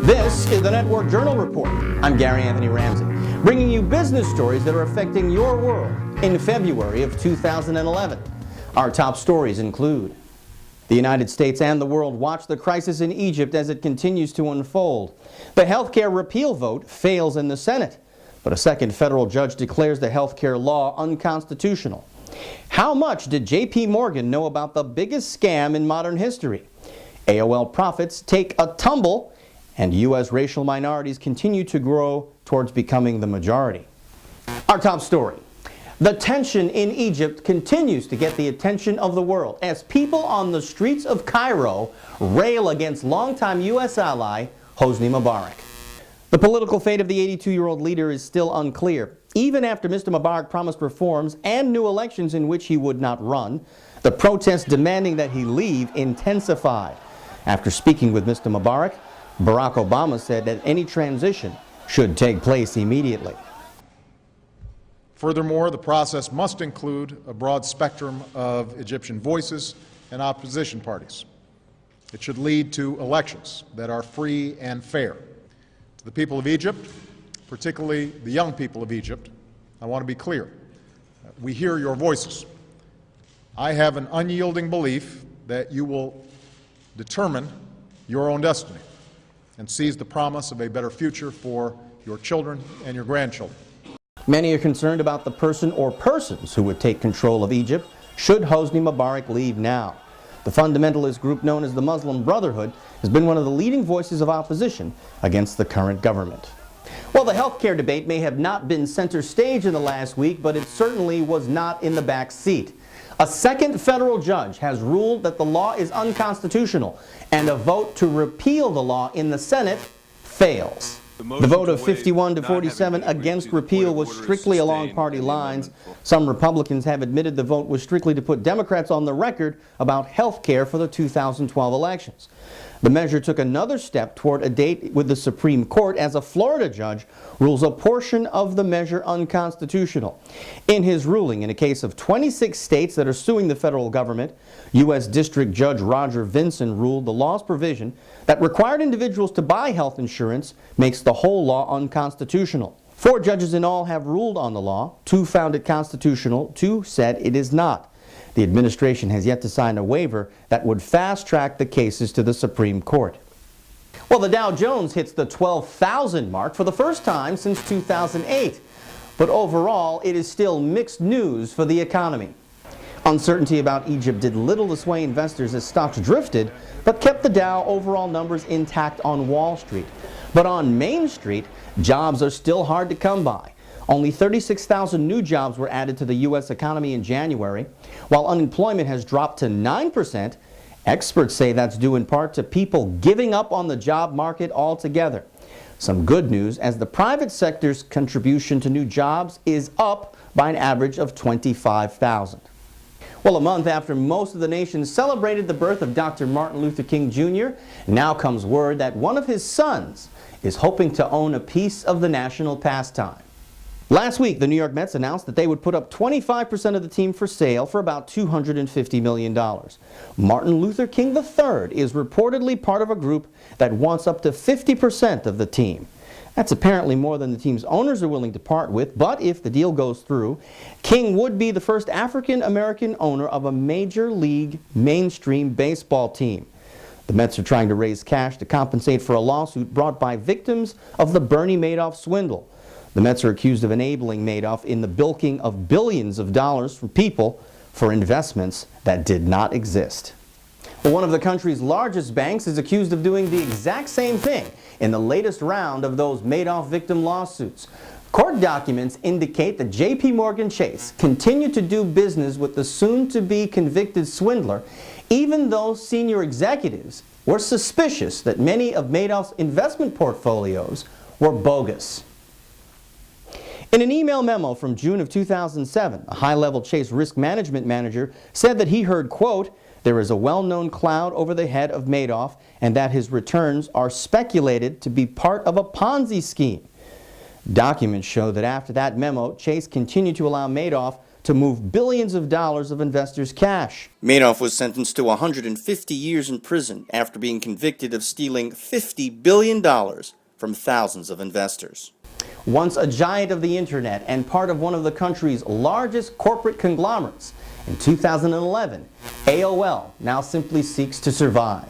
This is the Network Journal Report. I'm Gary Anthony Ramsey, bringing you business stories that are affecting your world in February of 2011. Our top stories include: the United States and the world watch the crisis in Egypt as it continues to unfold. The healthcare repeal vote fails in the Senate, but a second federal judge declares the healthcare law unconstitutional. How much did J.P. Morgan know about the biggest scam in modern history? AOL profits take a tumble, and U.S. racial minorities continue to grow towards becoming the majority. Our top story: the tension in Egypt continues to get the attention of the world as people on the streets of Cairo rail against longtime U.S. ally Hosni Mubarak. The political fate of the 82-year-old leader is still unclear. Even after Mr. Mubarak promised reforms and new elections in which he would not run, the protests demanding that he leave intensified. After speaking with Mr. Mubarak, Barack Obama said that any transition should take place immediately. Furthermore, the process must include a broad spectrum of Egyptian voices and opposition parties. It should lead to elections that are free and fair. To the people of Egypt, particularly the young people of Egypt, I want to be clear. We hear your voices. I have an unyielding belief that you will determine your own destiny and seize the promise of a better future for your children and your grandchildren. Many are concerned about the person or persons who would take control of Egypt should Hosni Mubarak leave now. The fundamentalist group known as the Muslim Brotherhood has been one of the leading voices of opposition against the current government. Well, the healthcare debate may have not been center stage in the last week, but it certainly was not in the back seat. A second federal judge has ruled that the law is unconstitutional, and a vote to repeal the law in the Senate fails. The vote of 51 to 47 against repeal was strictly along party lines. Some Republicans have admitted the vote was strictly to put Democrats on the record about health care for the 2012 elections. The measure took another step toward a date with the Supreme Court as a Florida judge rules a portion of the measure unconstitutional. In his ruling in a case of 26 states that are suing the federal government, U.S. District Judge Roger Vinson ruled the law's provision that required individuals to buy health insurance makes the whole law unconstitutional. 4 judges in all have ruled on the law. 2 found it constitutional, 2 said it is not. The administration has yet to sign a waiver that would fast-track the cases to the Supreme Court. Well, the Dow Jones hits the 12,000 mark for the first time since 2008. But overall, it is still mixed news for the economy. Uncertainty about Egypt did little to sway investors as stocks drifted, but kept the Dow overall numbers intact on Wall Street. But on Main Street, jobs are still hard to come by. Only 36,000 new jobs were added to the U.S. economy in January. While unemployment has dropped to 9%, experts say that's due in part to people giving up on the job market altogether. Some good news, as the private sector's contribution to new jobs is up by an average of 25,000. Well, a month after most of the nation celebrated the birth of Dr. Martin Luther King Jr., now comes word that one of his sons is hoping to own a piece of the national pastime. Last week, the New York Mets announced that they would put up 25% of the team for sale for about $250 million. Martin Luther King III is reportedly part of a group that wants up to 50% of the team. That's apparently more than the team's owners are willing to part with, but if the deal goes through, King would be the first African-American owner of a major league mainstream baseball team. The Mets are trying to raise cash to compensate for a lawsuit brought by victims of the Bernie Madoff swindle. The Mets are accused of enabling Madoff in the bilking of billions of dollars from people for investments that did not exist. Well, one of the country's largest banks is accused of doing the exact same thing in the latest round of those Madoff victim lawsuits. Court documents indicate that J.P. Morgan Chase continued to do business with the soon-to-be convicted swindler, even though senior executives were suspicious that many of Madoff's investment portfolios were bogus. In an email memo from June of 2007, a high-level Chase risk management manager said that he heard, quote, "There is a well-known cloud over the head of Madoff and that his returns are speculated to be part of a Ponzi scheme." Documents show that after that memo, Chase continued to allow Madoff to move billions of dollars of investors' cash. Madoff was sentenced to 150 years in prison after being convicted of stealing $50 billion from thousands of investors. Once a giant of the internet and part of one of the country's largest corporate conglomerates, in 2011, AOL now simply seeks to survive.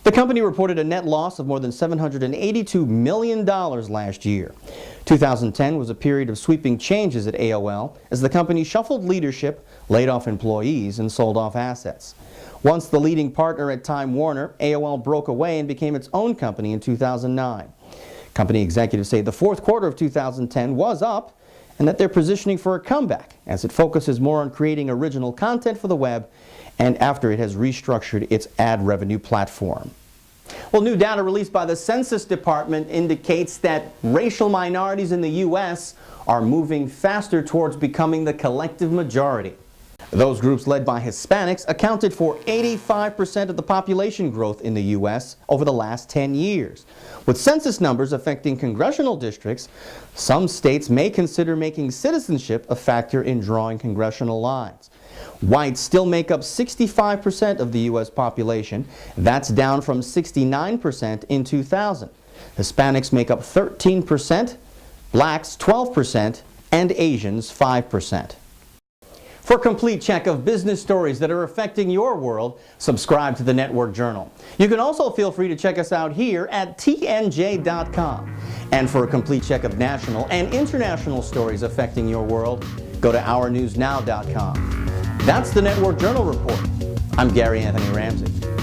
The company reported a net loss of more than $782 million last year. 2010 was a period of sweeping changes at AOL as the company shuffled leadership, laid off employees, and sold off assets. Once the leading partner at Time Warner, AOL broke away and became its own company in 2009. Company executives say the fourth quarter of 2010 was up and that they're positioning for a comeback as it focuses more on creating original content for the web and after it has restructured its ad revenue platform. Well, new data released by the Census Department indicates that racial minorities in the U.S. are moving faster towards becoming the collective majority. Those groups led by Hispanics accounted for 85% of the population growth in the U.S. over the last 10 years. With census numbers affecting congressional districts, some states may consider making citizenship a factor in drawing congressional lines. Whites still make up 65% of the U.S. population. That's down from 69% in 2000. Hispanics make up 13%, blacks 12%, and Asians 5%. For a complete check of business stories that are affecting your world, subscribe to the Network Journal. You can also feel free to check us out here at tnj.com. And for a complete check of national and international stories affecting your world, go to ournewsnow.com. That's the Network Journal Report. I'm Gary Anthony Ramsey.